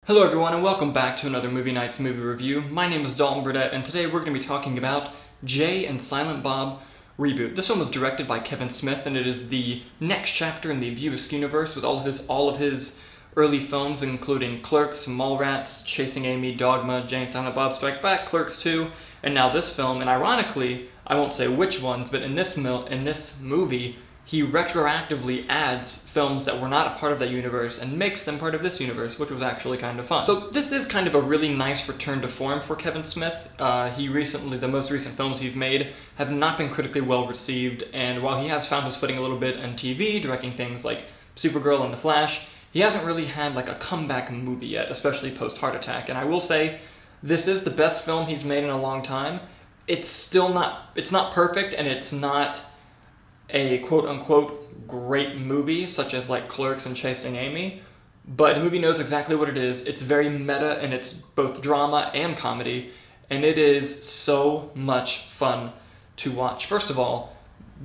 Hello everyone and welcome back to another Movie Nights movie review. My name is Dalton and today we're going to be talking about Jay and Silent Bob Reboot. This one was directed by Kevin Smith and it is the next chapter in the View Askew universe with all of his early films including Clerks, Mallrats, Chasing Amy, Dogma, Jay and Silent Bob Strike Back, Clerks 2, and now this film. And ironically, I won't say which ones, but in this movie, he retroactively adds films that were not a part of that universe and makes them part of this universe, which was actually kind of fun. So this is kind of a really nice return to form for Kevin Smith. The most recent films he's made have not been critically well received, and while he has found his footing a little bit on TV, directing things like Supergirl and The Flash, he hasn't really had like a comeback movie yet, especially post-Heart Attack. And I will say, this is the best film he's made in a long time. It's not perfect, and it's not a quote-unquote great movie, such as like Clerks and Chasing Amy, but the movie knows exactly what it is. It's very meta, and it's both drama and comedy, and it is so much fun to watch. First of all,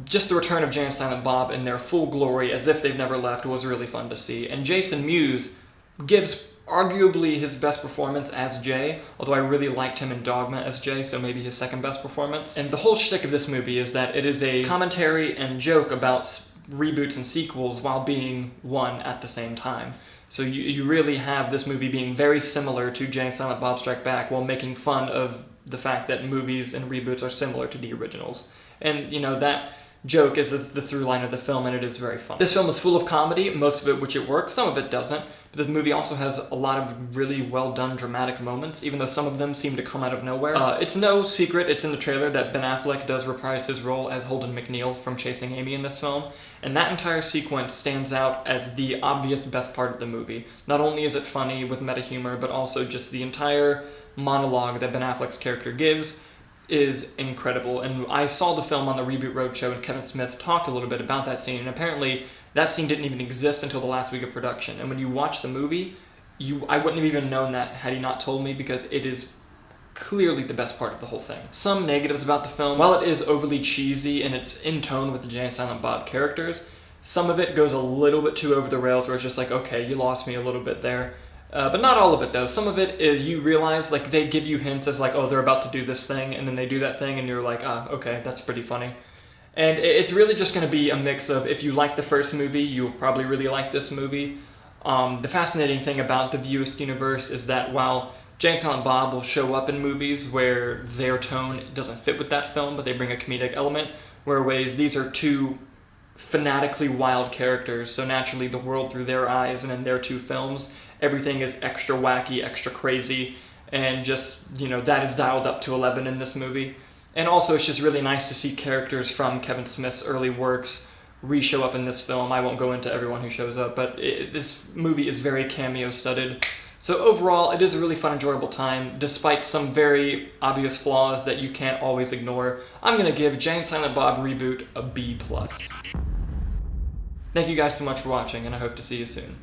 just the return of Jay and Silent Bob in their full glory, as if they've never left, was really fun to see, and Jason Mewes gives arguably his best performance as Jay, although I really liked him in Dogma as Jay, so maybe his second best performance. And the whole shtick of this movie is that it is a commentary and joke about reboots and sequels while being one at the same time. So you really have this movie being very similar to Jay and Silent Bob Strike Back while making fun of the fact that movies and reboots are similar to the originals. And, you know, that joke is the through line of the film, and it is very fun. This film is full of comedy, most of it which it works, some of it doesn't, but this movie also has a lot of really well done dramatic moments, even though some of them seem to come out of nowhere. It's no secret, it's in the trailer, that Ben Affleck does reprise his role as Holden McNeil from Chasing Amy in this film, and that entire sequence stands out as the obvious best part of the movie. Not only is it funny with meta humor, but also just the entire monologue that Ben Affleck's character gives is incredible. And I saw the film on the Reboot Roadshow, and Kevin Smith talked a little bit about that scene, and apparently that scene didn't even exist until the last week of production. And when you watch the movie, I wouldn't have even known that had he not told me, because it is clearly the best part of the whole thing. Some negatives about the film: while it is overly cheesy and it's in tone with the Jay and Silent Bob characters, some of it goes a little bit too over the rails, where it's just like, okay, you lost me a little bit there. But not all of it, though. Some of it is, you realize, like, they give you hints as like, oh, they're about to do this thing, and then they do that thing, and you're like, ah, okay, that's pretty funny. And it's really just going to be a mix of, if you like the first movie, you'll probably really like this movie. The fascinating thing about the View Askew universe is that while Jay and Silent Bob will show up in movies where their tone doesn't fit with that film, but they bring a comedic element, whereas these are two fanatically wild characters, so naturally the world through their eyes, and in their two films, everything is extra wacky, extra crazy, and just, you know, that is dialed up to 11 in this movie. And also, it's just really nice to see characters from Kevin Smith's early works re-show up in this film. I won't go into everyone who shows up, but this movie is very cameo-studded. So overall, it is a really fun, enjoyable time, despite some very obvious flaws that you can't always ignore. I'm going to give Jay and Silent Bob Reboot a B+. Thank you guys so much for watching, and I hope to see you soon.